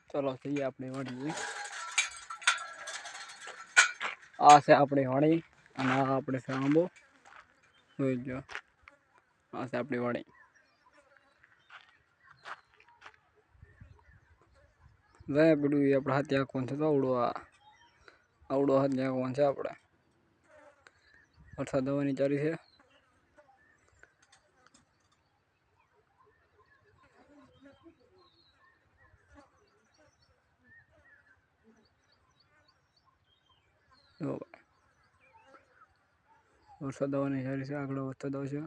ચલો જઈએ આપણે વાડીએ. આ છે આપણી વાડી અને આ આપણે છે આંબો. જોઈ જો આ છે આપણી વાડી. જાય પડ્યું એ આપણે હાથે આંખવાનું છે તો આવડો હાથે આંખવાનું છે આપણે. વરસાદ આવવાની ચાલી છે. વરસાદ આવવાની ચાલી છે. આગળ વરસાદ આવશે.